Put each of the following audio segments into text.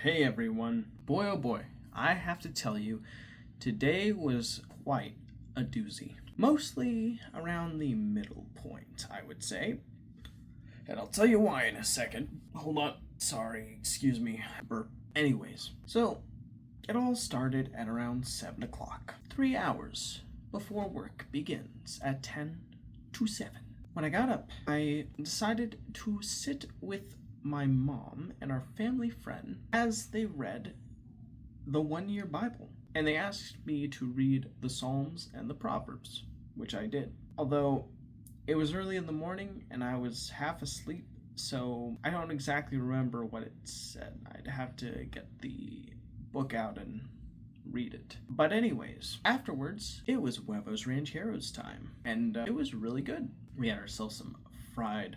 Hey everyone. Boy oh boy, I have to tell you, today was quite a doozy. Mostly around the middle point, I would say. And I'll tell you why in a second. Hold on. Sorry, excuse me. Burp. Anyways, so it all started at around 7 o'clock. 3 hours before work begins at 10 to 7. When I got up, I decided to sit with my mom and our family friend as they read the 1 year Bible. And they asked me to read the Psalms and the Proverbs, which I did. Although it was early in the morning and I was half asleep, so I don't exactly remember what it said. I'd have to get the book out and read it. But anyways, afterwards, it was Huevos Rancheros time, and it was really good. We had ourselves some fried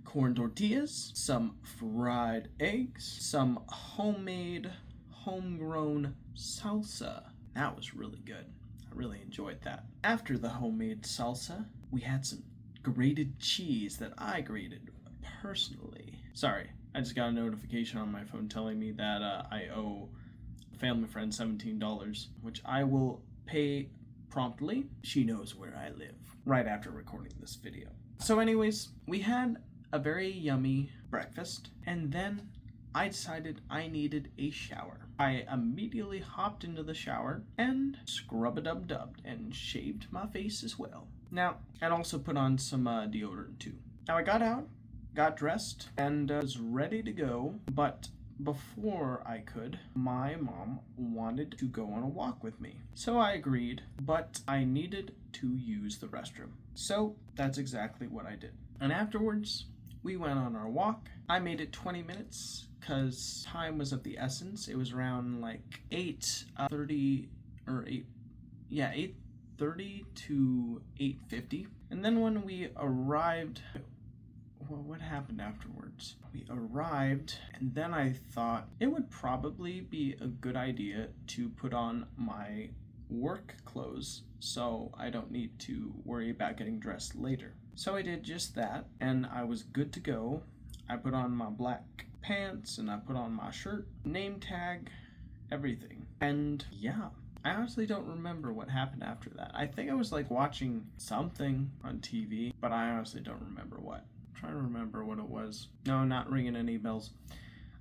corn tortillas, some fried eggs, some homemade, homegrown salsa. That was really good. I really enjoyed that. After the homemade salsa, we had some grated cheese that I grated personally. Sorry, I just got a notification on my phone telling me that I owe a family friend $17, which I will pay promptly. She knows where I live, right after recording this video. So anyways, we had a very yummy breakfast, and then I decided I needed a shower. I immediately hopped into the shower and scrub-a-dub-dubbed and shaved my face as well. Now, I'd also put on some deodorant too. Now I got out, got dressed, and was ready to go, but before I could, my mom wanted to go on a walk with me. So I agreed, but I needed to use the restroom. So that's exactly what I did. And afterwards, we went on our walk. I made it 20 minutes because time was of the essence. It was around like 8:30 or 8:30 to 8:50. And then when we arrived, well, what happened afterwards? We arrived, and then I thought it would probably be a good idea to put on my work clothes so I don't need to worry about getting dressed later. So I did just that, and I was good to go. I put on my black pants, and I put on my shirt, name tag, everything. And yeah, I honestly don't remember what happened after that. I think I was like watching something on TV, but I honestly don't remember what. I'm trying to remember what it was. No, not ringing any bells.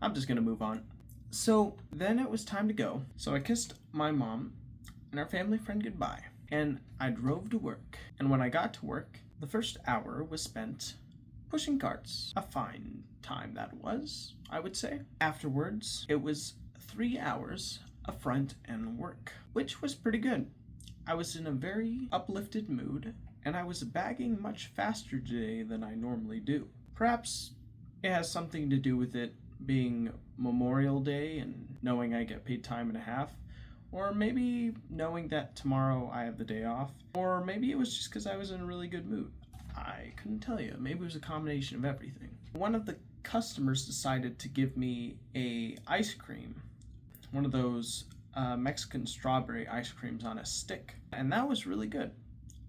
I'm just gonna move on. So then it was time to go. So I kissed my mom and our family friend goodbye, and I drove to work. And when I got to work, the first hour was spent pushing carts. A fine time that was, I would say. Afterwards, it was 3 hours of front end work, which was pretty good. I was in a very uplifted mood, and I was bagging much faster today than I normally do. Perhaps it has something to do with it being Memorial Day and knowing I get paid time and a half. Or maybe knowing that tomorrow I have the day off. Or maybe it was just because I was in a really good mood. I couldn't tell you. Maybe it was a combination of everything. One of the customers decided to give me a ice cream. One of those Mexican strawberry ice creams on a stick. And that was really good.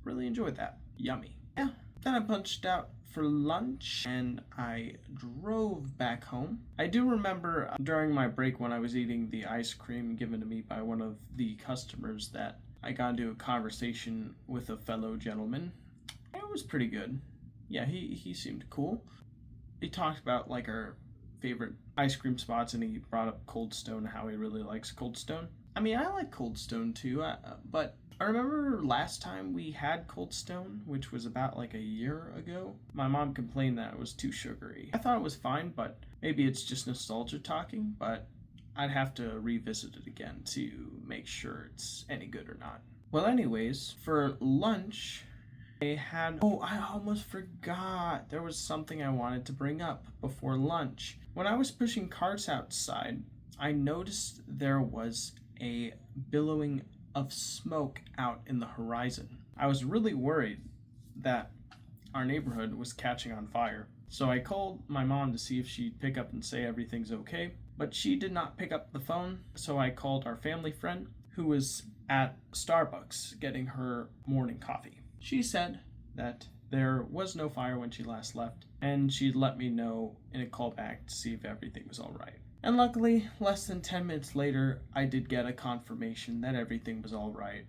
Really enjoyed that. Yummy. Yeah. Then I punched out for lunch and I drove back home. I do remember during my break when I was eating the ice cream given to me by one of the customers that I got into a conversation with a fellow gentleman. It was pretty good. Yeah, he seemed cool. He talked about like our favorite ice cream spots, and he brought up Cold Stone, how he really likes Cold Stone. I mean, I like Cold Stone too, but I remember last time we had Cold Stone, which was about like a year ago, my mom complained that it was too sugary. I thought it was fine, but maybe it's just nostalgia talking, but I'd have to revisit it again to make sure it's any good or not. Well, anyways, for lunch, I almost forgot. There was something I wanted to bring up before lunch. When I was pushing carts outside, I noticed there was a billowing of smoke out in the horizon. I was really worried that our neighborhood was catching on fire. So I called my mom to see if she'd pick up and say everything's okay, but she did not pick up the phone. So I called our family friend who was at Starbucks getting her morning coffee. She said that there was no fire when she last left, and she'd let me know in a call back to see if everything was all right. And luckily, less than 10 minutes later, I did get a confirmation that everything was all right.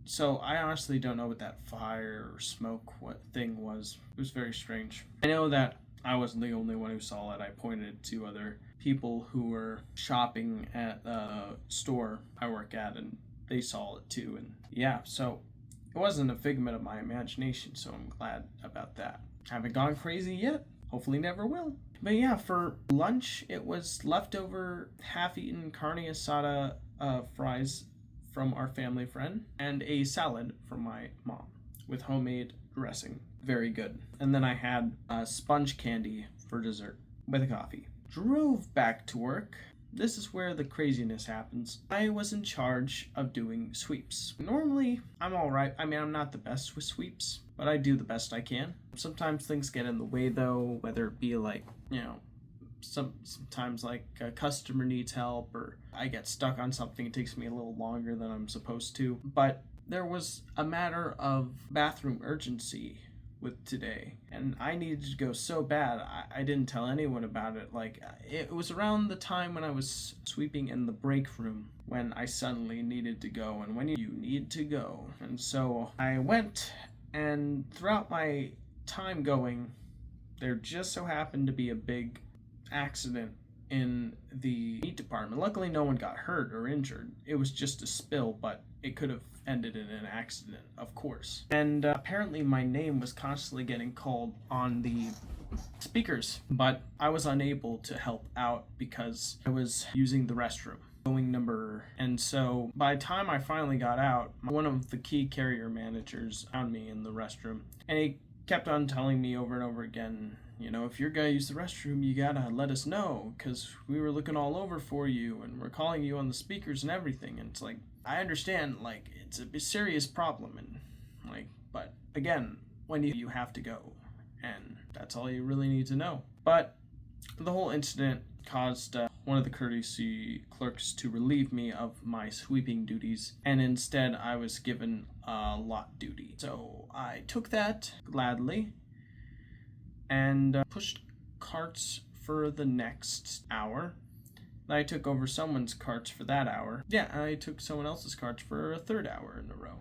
So I honestly don't know what that fire or smoke what thing was. It was very strange. I know that I wasn't the only one who saw it. I pointed to other people who were shopping at the store I work at, and they saw it too. And yeah, so it wasn't a figment of my imagination, so I'm glad about that. Haven't gone crazy yet. Hopefully never will. But yeah, for lunch, it was leftover half-eaten carne asada fries from our family friend and a salad from my mom with homemade dressing. Very good. And then I had sponge candy for dessert with a coffee. Drove back to work. This is where the craziness happens. I was in charge of doing sweeps. Normally, I'm alright. I mean, I'm not the best with sweeps, but I do the best I can. Sometimes things get in the way though, whether it be like, sometimes like a customer needs help or I get stuck on something. It takes me a little longer than I'm supposed to. But there was a matter of bathroom urgency with today, and I needed to go so bad. I didn't tell anyone about it. Like, it was around the time when I was sweeping in the break room when I suddenly needed to go, and when you need to go. And so I went, and throughout my time going, there just so happened to be a big accident in the meat department. Luckily, no one got hurt or injured. It was just a spill, but it could have ended in an accident, of course. And apparently my name was constantly getting called on the speakers, but I was unable to help out because I was using the restroom. And so by the time I finally got out, one of the key carrier managers found me in the restroom, and he kept on telling me over and over again, if you're gonna use the restroom, you gotta let us know, because we were looking all over for you, and we're calling you on the speakers and everything. And it's like, I understand, like, it's a serious problem, and like, but again, when you have to go, and that's all you really need to know. But the whole incident caused one of the courtesy clerks to relieve me of my sweeping duties, and instead I was given a lot duty. So I took that gladly and pushed carts for the next hour. I took over someone's carts for that hour. Yeah, I took someone else's carts for a third hour in a row,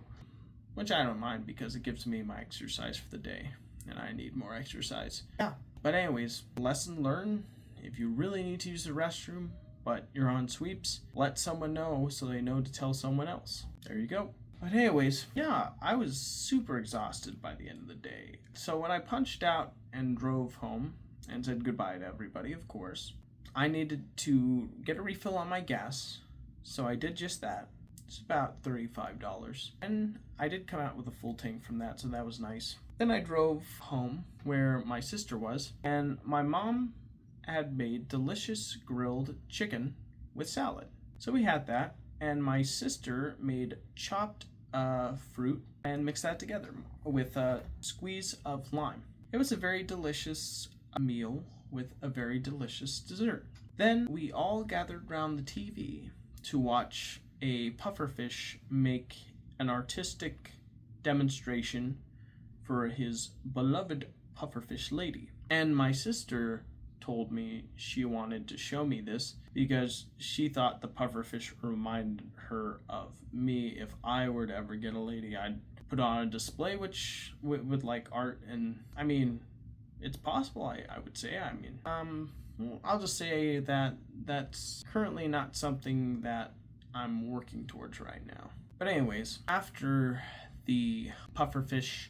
which I don't mind because it gives me my exercise for the day, and I need more exercise. Yeah, but anyways, lesson learned: if you really need to use the restroom, but you're on sweeps, let someone know so they know to tell someone else. There you go. But anyways, yeah, I was super exhausted by the end of the day. So when I punched out and drove home and said goodbye to everybody, of course, I needed to get a refill on my gas. So I did just that. It's about $35. And I did come out with a full tank from that, so that was nice. Then I drove home where my sister was, and my mom had made delicious grilled chicken with salad. So we had that, and my sister made chopped fruit and mixed that together with a squeeze of lime. It was a very delicious meal with a very delicious dessert. Then we all gathered around the TV to watch a pufferfish make an artistic demonstration for his beloved pufferfish lady. And my sister told me she wanted to show me this because she thought the pufferfish reminded her of me. If I were to ever get a lady, I'd put on a display which with like art, and I mean, it's possible. I would say. I mean, I'll just say that that's currently not something that I'm working towards right now. But anyways, after the pufferfish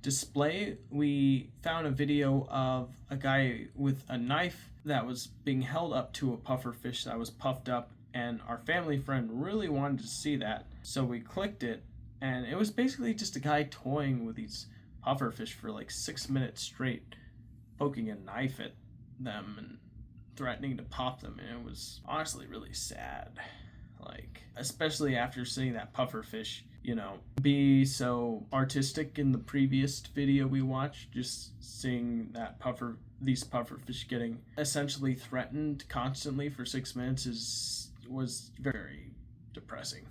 display, we found a video of a guy with a knife that was being held up to a pufferfish that was puffed up, and our family friend really wanted to see that, so we clicked it, and it was basically just a guy toying with these pufferfish for like 6 minutes straight, poking a knife at them and threatening to pop them, and it was honestly really sad. Like, especially after seeing that pufferfish, be so artistic in the previous video we watched, just seeing that these pufferfish getting essentially threatened constantly for 6 minutes was very depressing.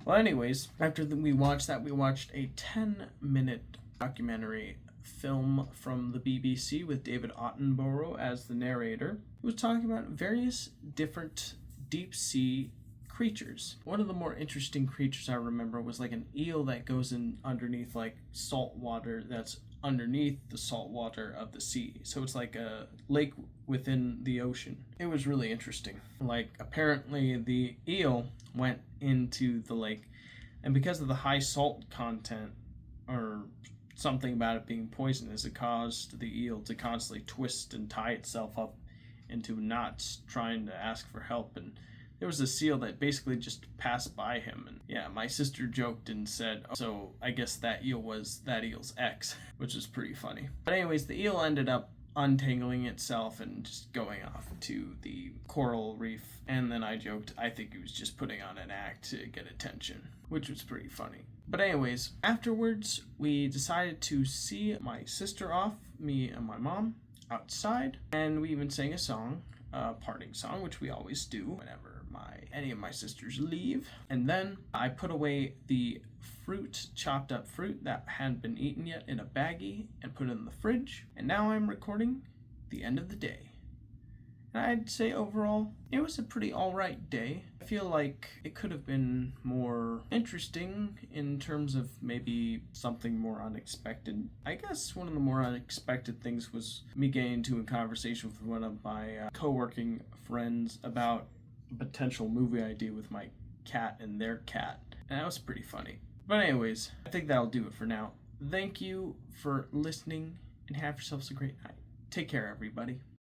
Well, anyways, after we watched that, we watched a 10-minute documentary film from the BBC with David Attenborough as the narrator. It was talking about various different deep sea creatures. One of the more interesting creatures I remember was like an eel that goes in underneath like salt water that's underneath the salt water of the sea. So it's like a lake within the ocean. It was really interesting. Like apparently the eel went into the lake, and because of the high salt content or something about it being poisonous, it caused the eel to constantly twist and tie itself up into knots trying to ask for help. And there was a seal that basically just passed by him. And yeah, my sister joked and said, oh, so I guess that eel was that eel's ex, which is pretty funny. But anyways, the eel ended up untangling itself and just going off to the coral reef. And then I joked, I think he was just putting on an act to get attention, which was pretty funny. But anyways, afterwards, we decided to see my sister off, me and my mom, outside. And we even sang a song, a parting song, which we always do whenever any of my sisters leave. And then I put away the fruit, chopped up fruit that hadn't been eaten yet, in a baggie and put it in the fridge. And now I'm recording the end of the day. And I'd say overall, it was a pretty alright day. I feel like it could have been more interesting in terms of maybe something more unexpected. I guess one of the more unexpected things was me getting into a conversation with one of my co-working friends about a potential movie idea with my cat and their cat. And that was pretty funny. But anyways, I think that'll do it for now. Thank you for listening and have yourselves a great night. Take care, everybody.